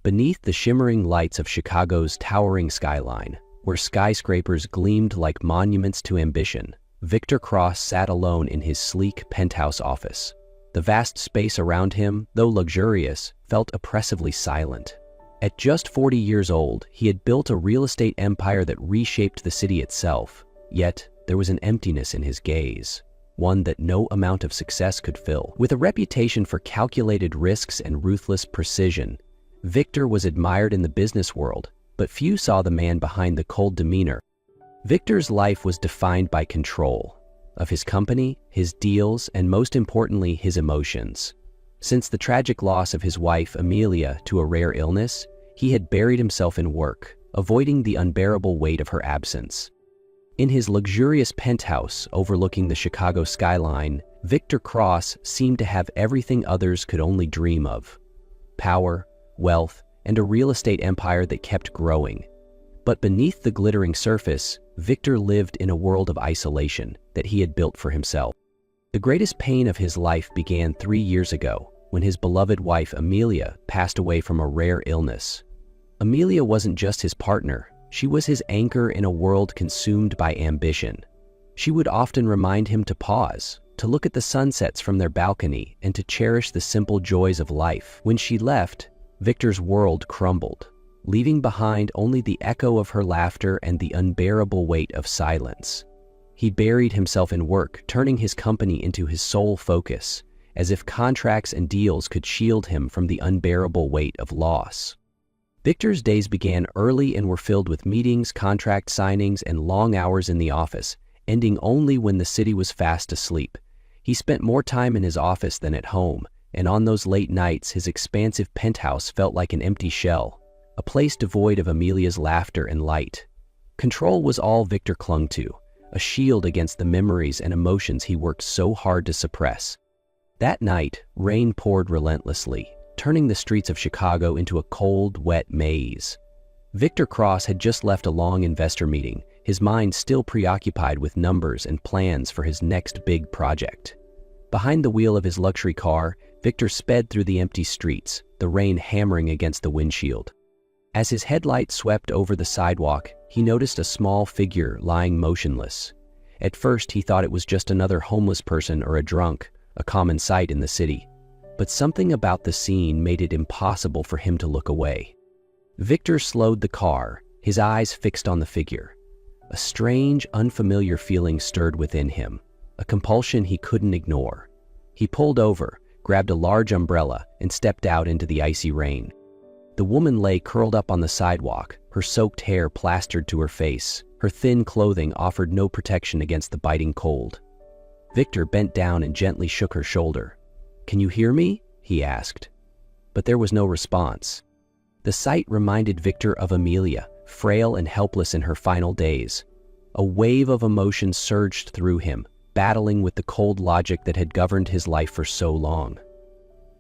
Beneath the shimmering lights of Chicago's towering skyline, where skyscrapers gleamed like monuments to ambition, Victor Cross sat alone in his sleek penthouse office. The vast space around him, though luxurious, felt oppressively silent. At just 40 years old, he had built a real estate empire that reshaped the city itself, yet there was an emptiness in his gaze, one that no amount of success could fill. With a reputation for calculated risks and ruthless precision, Victor was admired in the business world, but few saw the man behind the cold demeanor. Victor's life was defined by control of his company, his deals, and most importantly, his emotions. Since the tragic loss of his wife, Amelia, to a rare illness, he had buried himself in work, avoiding the unbearable weight of her absence. In his luxurious penthouse overlooking the Chicago skyline, Victor Cross seemed to have everything others could only dream of: power, wealth, and a real estate empire that kept growing. But beneath the glittering surface, Victor lived in a world of isolation that he had built for himself. The greatest pain of his life began 3 years ago, when his beloved wife Amelia passed away from a rare illness. Amelia wasn't just his partner, she was his anchor in a world consumed by ambition. She would often remind him to pause, to look at the sunsets from their balcony, and to cherish the simple joys of life. When she left, Victor's world crumbled, leaving behind only the echo of her laughter and the unbearable weight of silence. He buried himself in work, turning his company into his sole focus, as if contracts and deals could shield him from the unbearable weight of loss. Victor's days began early and were filled with meetings, contract signings, and long hours in the office, ending only when the city was fast asleep. He spent more time in his office than at home, and on those late nights his expansive penthouse felt like an empty shell, a place devoid of Amelia's laughter and light. Control was all Victor clung to, a shield against the memories and emotions he worked so hard to suppress. That night, rain poured relentlessly, turning the streets of Chicago into a cold, wet maze. Victor Cross had just left a long investor meeting, his mind still preoccupied with numbers and plans for his next big project. Behind the wheel of his luxury car, Victor sped through the empty streets, the rain hammering against the windshield. As his headlights swept over the sidewalk, he noticed a small figure lying motionless. At first, he thought it was just another homeless person or a drunk, a common sight in the city. But something about the scene made it impossible for him to look away. Victor slowed the car, his eyes fixed on the figure. A strange, unfamiliar feeling stirred within him, a compulsion he couldn't ignore. He pulled over, grabbed a large umbrella, and stepped out into the icy rain. The woman lay curled up on the sidewalk, her soaked hair plastered to her face. Her thin clothing offered no protection against the biting cold. Victor bent down and gently shook her shoulder. "Can you hear me?" he asked. But there was no response. The sight reminded Victor of Amelia, frail and helpless in her final days. A wave of emotion surged through him, battling with the cold logic that had governed his life for so long.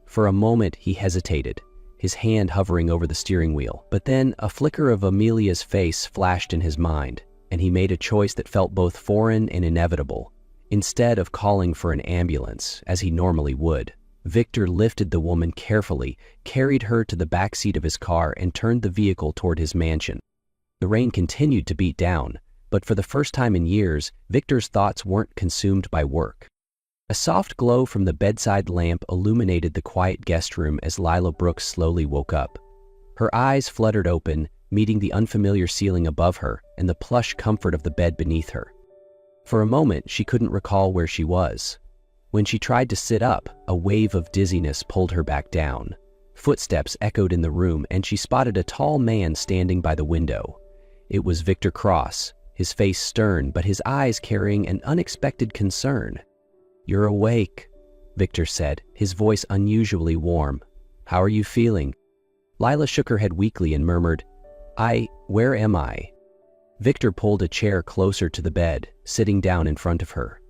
For a moment he hesitated, his hand hovering over the steering wheel. But then a flicker of Amelia's face flashed in his mind, and he made a choice that felt both foreign and inevitable. Instead of calling for an ambulance, as he normally would, Victor lifted the woman carefully, carried her to the back seat of his car, and turned the vehicle toward his mansion. The rain continued to beat down, but for the first time in years, Victor's thoughts weren't consumed by work. A soft glow from the bedside lamp illuminated the quiet guest room as Lila Brooks slowly woke up. Her eyes fluttered open, meeting the unfamiliar ceiling above her and the plush comfort of the bed beneath her. For a moment, she couldn't recall where she was. When she tried to sit up, a wave of dizziness pulled her back down. Footsteps echoed in the room, and she spotted a tall man standing by the window. It was Victor Cross, his face stern, but his eyes carrying an unexpected concern. "You're awake," Victor said, his voice unusually warm. "How are you feeling?" Lila shook her head weakly and murmured, Where am I?" Victor pulled a chair closer to the bed, sitting down in front of her.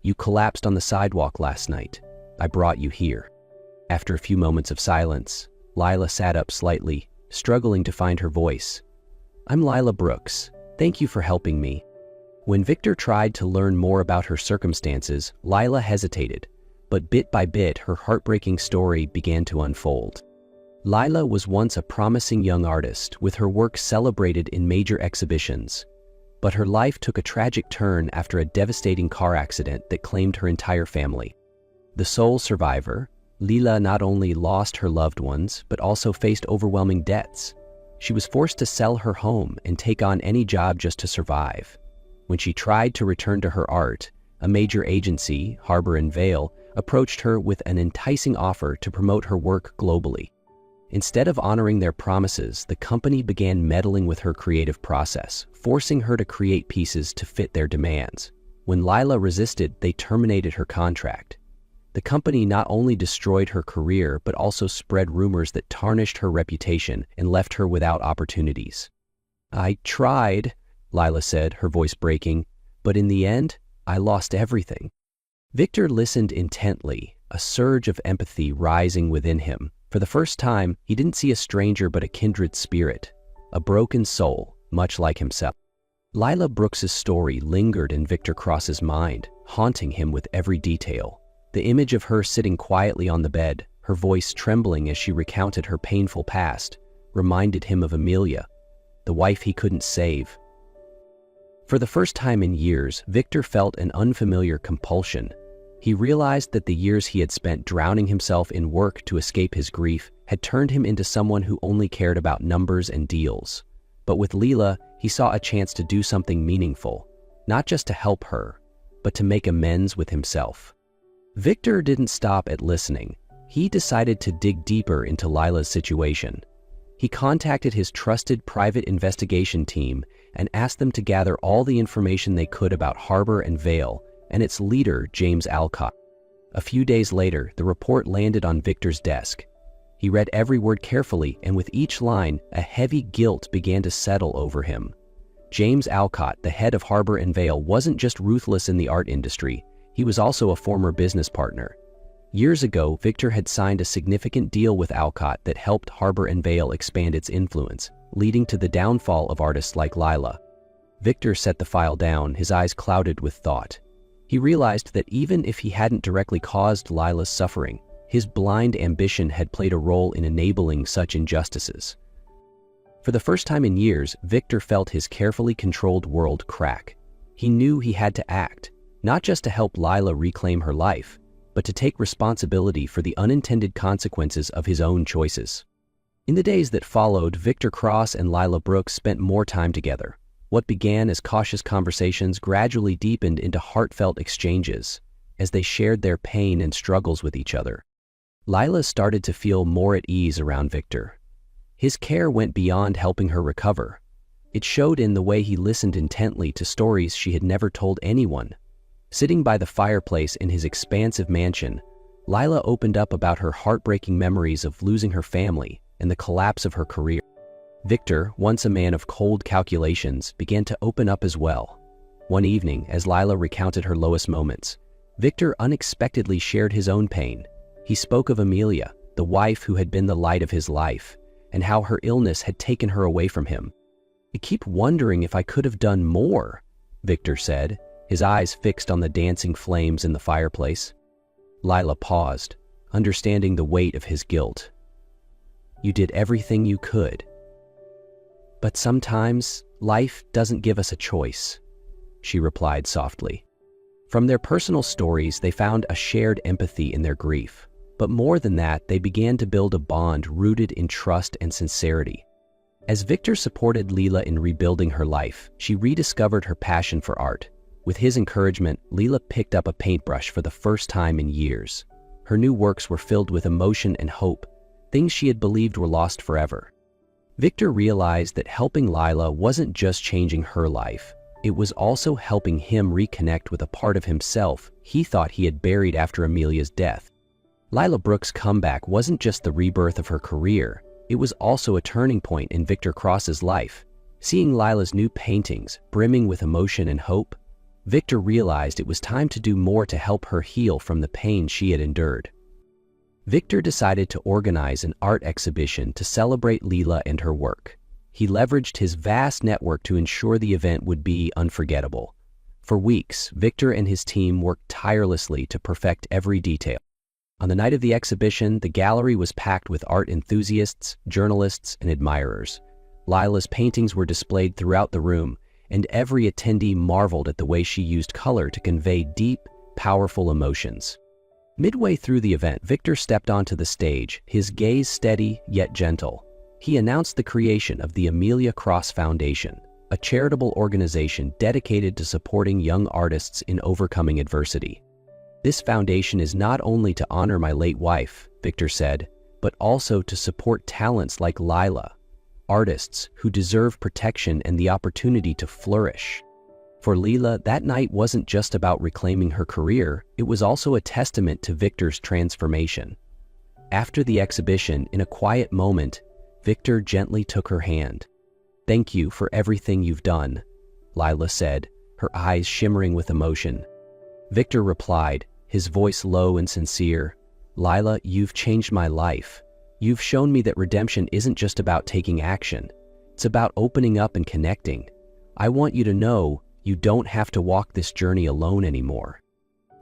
"You collapsed on the sidewalk last night. I brought you here." After a few moments of silence, Lila sat up slightly, struggling to find her voice. "I'm Lila Brooks. Thank you for helping me." When Victor tried to learn more about her circumstances, Lila hesitated, but bit by bit her heartbreaking story began to unfold. Lila was once a promising young artist, with her work celebrated in major exhibitions. But her life took a tragic turn after a devastating car accident that claimed her entire family. The sole survivor, Lila not only lost her loved ones, but also faced overwhelming debts. She was forced to sell her home and take on any job just to survive. When she tried to return to her art, a major agency, Harbor & Vale, approached her with an enticing offer to promote her work globally. Instead of honoring their promises, the company began meddling with her creative process, forcing her to create pieces to fit their demands. When Lila resisted, they terminated her contract. The company not only destroyed her career, but also spread rumors that tarnished her reputation and left her without opportunities. "I tried," Lila said, her voice breaking, "but in the end, I lost everything." Victor listened intently, a surge of empathy rising within him. For the first time, he didn't see a stranger but a kindred spirit, a broken soul, much like himself. Lila Brooks's story lingered in Victor Cross's mind, haunting him with every detail. The image of her sitting quietly on the bed, her voice trembling as she recounted her painful past, reminded him of Amelia, the wife he couldn't save. For the first time in years, Victor felt an unfamiliar compulsion. He realized that the years he had spent drowning himself in work to escape his grief had turned him into someone who only cared about numbers and deals. But with Lila, he saw a chance to do something meaningful, not just to help her, but to make amends with himself. Victor didn't stop at listening. He decided to dig deeper into Lila's situation. He contacted his trusted private investigation team and asked them to gather all the information they could about Harbor & Vale and its leader, James Alcott. A few days later, the report landed on Victor's desk. He read every word carefully, and with each line, a heavy guilt began to settle over him. James Alcott, the head of Harbor & Vale, wasn't just ruthless in the art industry, he was also a former business partner. Years ago, Victor had signed a significant deal with Alcott that helped Harbor & Vale expand its influence, leading to the downfall of artists like Lila. Victor set the file down, his eyes clouded with thought. He realized that even if he hadn't directly caused Lila's suffering, his blind ambition had played a role in enabling such injustices. For the first time in years, Victor felt his carefully controlled world crack. He knew he had to act, not just to help Lila reclaim her life, but to take responsibility for the unintended consequences of his own choices. In the days that followed, Victor Cross and Lila Brooks spent more time together. What began as cautious conversations gradually deepened into heartfelt exchanges as they shared their pain and struggles with each other. Lila started to feel more at ease around Victor. His care went beyond helping her recover. It showed in the way he listened intently to stories she had never told anyone. Sitting by the fireplace in his expansive mansion, Lila opened up about her heartbreaking memories of losing her family and the collapse of her career. Victor, once a man of cold calculations, began to open up as well. One evening, as Lila recounted her lowest moments, Victor unexpectedly shared his own pain. He spoke of Amelia, the wife who had been the light of his life, and how her illness had taken her away from him. "I keep wondering if I could have done more," Victor said, his eyes fixed on the dancing flames in the fireplace. Lila paused, understanding the weight of his guilt. "You did everything you could. But sometimes, life doesn't give us a choice," she replied softly. From their personal stories, they found a shared empathy in their grief. But more than that, they began to build a bond rooted in trust and sincerity. As Victor supported Lila in rebuilding her life, she rediscovered her passion for art. With his encouragement, Lila picked up a paintbrush for the first time in years. Her new works were filled with emotion and hope, things she had believed were lost forever. Victor realized that helping Lila wasn't just changing her life, it was also helping him reconnect with a part of himself he thought he had buried after Amelia's death. Lila Brooks' comeback wasn't just the rebirth of her career, it was also a turning point in Victor Cross's life. Seeing Lila's new paintings brimming with emotion and hope, Victor realized it was time to do more to help her heal from the pain she had endured. Victor decided to organize an art exhibition to celebrate Lila and her work. He leveraged his vast network to ensure the event would be unforgettable. For weeks, Victor and his team worked tirelessly to perfect every detail. On the night of the exhibition, the gallery was packed with art enthusiasts, journalists, and admirers. Lila's paintings were displayed throughout the room, and every attendee marveled at the way she used color to convey deep, powerful emotions. Midway through the event, Victor stepped onto the stage, his gaze steady yet gentle. He announced the creation of the Amelia Cross Foundation, a charitable organization dedicated to supporting young artists in overcoming adversity. "This foundation is not only to honor my late wife," Victor said, "but also to support talents like Lila, artists who deserve protection and the opportunity to flourish." For Lila, that night wasn't just about reclaiming her career, it was also a testament to Victor's transformation. After the exhibition, in a quiet moment, Victor gently took her hand. "Thank you for everything you've done," Lila said, her eyes shimmering with emotion. Victor replied, his voice low and sincere, "Lila, you've changed my life. You've shown me that redemption isn't just about taking action. It's about opening up and connecting. I want you to know you don't have to walk this journey alone anymore."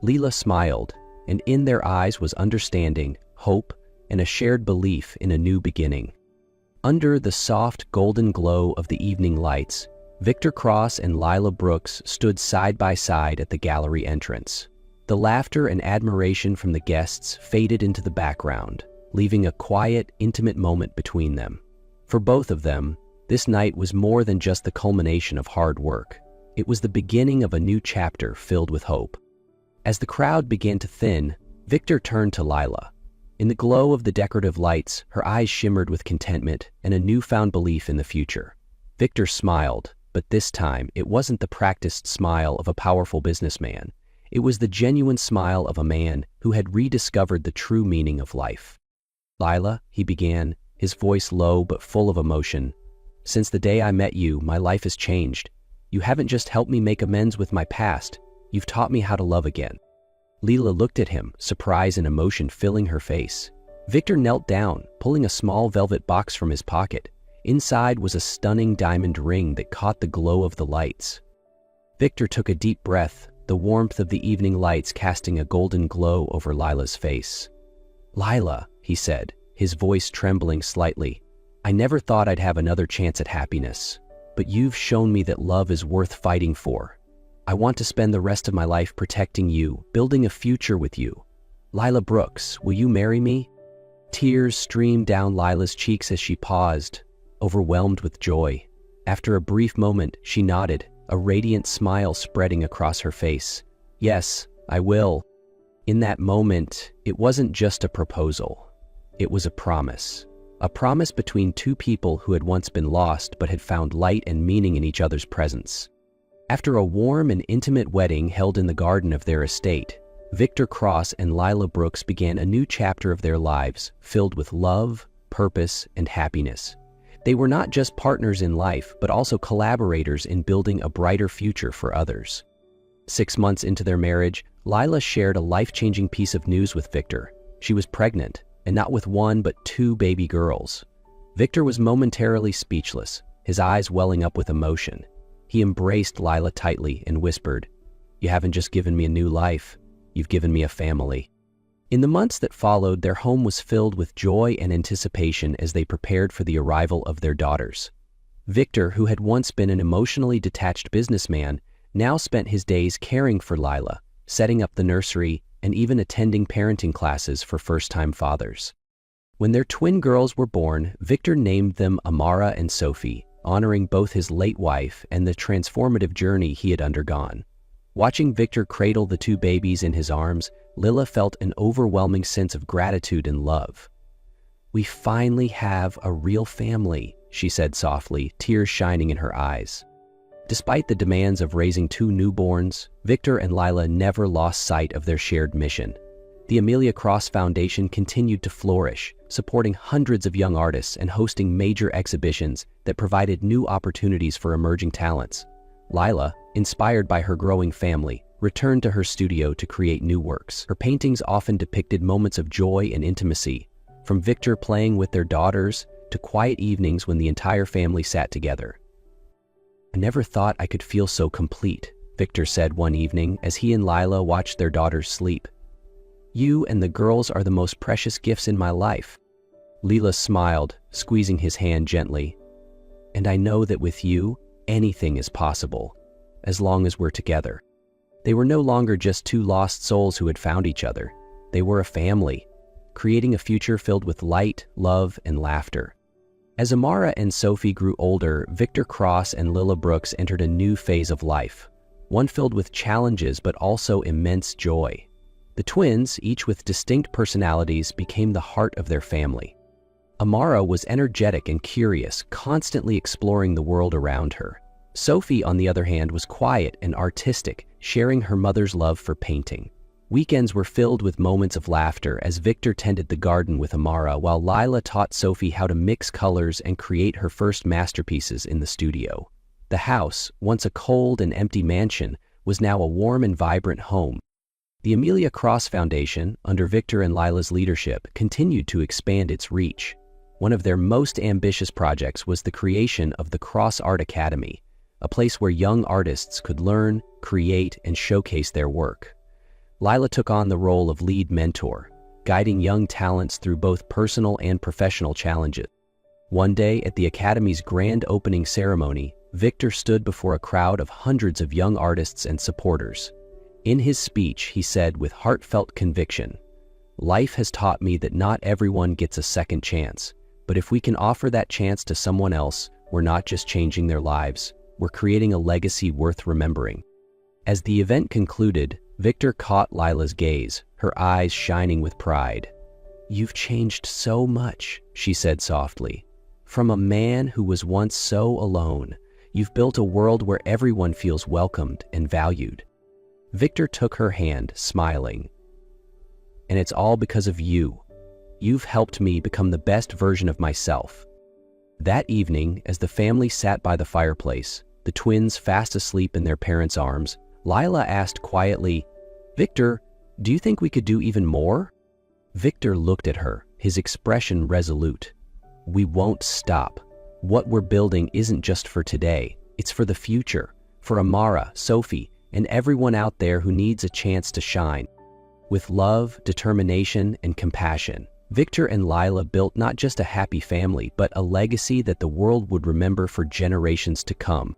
Lila smiled, and in their eyes was understanding, hope, and a shared belief in a new beginning. Under the soft golden glow of the evening lights, Victor Cross and Lila Brooks stood side by side at the gallery entrance. The laughter and admiration from the guests faded into the background, leaving a quiet, intimate moment between them. For both of them, this night was more than just the culmination of hard work. It was the beginning of a new chapter filled with hope. As the crowd began to thin, Victor turned to Lila. In the glow of the decorative lights, her eyes shimmered with contentment and a newfound belief in the future. Victor smiled, but this time it wasn't the practiced smile of a powerful businessman. It was the genuine smile of a man who had rediscovered the true meaning of life. "Lila," he began, his voice low but full of emotion, "since the day I met you, my life has changed. You haven't just helped me make amends with my past, you've taught me how to love again." Lila looked at him, surprise and emotion filling her face. Victor knelt down, pulling a small velvet box from his pocket. Inside was a stunning diamond ring that caught the glow of the lights. Victor took a deep breath, the warmth of the evening lights casting a golden glow over Lila's face. "Lila," he said, his voice trembling slightly, "I never thought I'd have another chance at happiness, but you've shown me that love is worth fighting for. I want to spend the rest of my life protecting you, building a future with you. Lila Brooks, will you marry me?" Tears streamed down Lila's cheeks as she paused, overwhelmed with joy. After a brief moment, she nodded, a radiant smile spreading across her face. "Yes, I will." In that moment, it wasn't just a proposal. It was a promise. A promise between two people who had once been lost but had found light and meaning in each other's presence. After a warm and intimate wedding held in the garden of their estate, Victor Cross and Lila Brooks began a new chapter of their lives, filled with love, purpose, and happiness. They were not just partners in life, but also collaborators in building a brighter future for others. 6 months into their marriage, Lila shared a life-changing piece of news with Victor. She was pregnant, and not with one but 2 baby girls. Victor was momentarily speechless, his eyes welling up with emotion. He embraced Lila tightly and whispered, "You haven't just given me a new life, you've given me a family." In the months that followed, their home was filled with joy and anticipation as they prepared for the arrival of their daughters. Victor, who had once been an emotionally detached businessman, now spent his days caring for Lila, setting up the nursery, and even attending parenting classes for first-time fathers. When their twin girls were born, Victor named them Amara and Sophie, honoring both his late wife and the transformative journey he had undergone. Watching Victor cradle the 2 babies in his arms, Lila felt an overwhelming sense of gratitude and love. "We finally have a real family," she said softly, tears shining in her eyes. Despite the demands of raising 2 newborns, Victor and Lila never lost sight of their shared mission. The Amelia Cross Foundation continued to flourish, supporting hundreds of young artists and hosting major exhibitions that provided new opportunities for emerging talents. Lila, inspired by her growing family, returned to her studio to create new works. Her paintings often depicted moments of joy and intimacy, from Victor playing with their daughters to quiet evenings when the entire family sat together. "I never thought I could feel so complete," Victor said one evening as he and Lila watched their daughters sleep. You and the girls are the most precious gifts in my life." Leela smiled, squeezing his hand gently. "And I know that with you, anything is possible, as long as we're together." They were no longer just two lost souls who had found each other. They were a family, creating a future filled with light, love, and laughter. As Amara and Sophie grew older, Victor Cross and Lilla Brooks entered a new phase of life, one filled with challenges but also immense joy. The twins, each with distinct personalities, became the heart of their family. Amara was energetic and curious, constantly exploring the world around her. Sophie, on the other hand, was quiet and artistic, sharing her mother's love for painting. Weekends were filled with moments of laughter as Victor tended the garden with Amara, while Lila taught Sophie how to mix colors and create her first masterpieces in the studio. The house, once a cold and empty mansion, was now a warm and vibrant home. The Amelia Cross Foundation, under Victor and Lila's leadership, continued to expand its reach. One of their most ambitious projects was the creation of the Cross Art Academy, a place where young artists could learn, create, and showcase their work. Lila took on the role of lead mentor, guiding young talents through both personal and professional challenges. One day, at the Academy's grand opening ceremony, Victor stood before a crowd of hundreds of young artists and supporters. In his speech, he said with heartfelt conviction, "Life has taught me that not everyone gets a second chance, but if we can offer that chance to someone else, we're not just changing their lives, we're creating a legacy worth remembering." As the event concluded, Victor caught Lila's gaze, her eyes shining with pride. "You've changed so much," she said softly. "From a man who was once so alone, you've built a world where everyone feels welcomed and valued." Victor took her hand, smiling. "And it's all because of you. You've helped me become the best version of myself." That evening, as the family sat by the fireplace, the twins fast asleep in their parents' arms, Lila asked quietly, "Victor, do you think we could do even more?" Victor looked at her, his expression resolute. "We won't stop. What we're building isn't just for today, it's for the future, for Amara, Sophie, and everyone out there who needs a chance to shine." With love, determination, and compassion, Victor and Lila built not just a happy family, but a legacy that the world would remember for generations to come.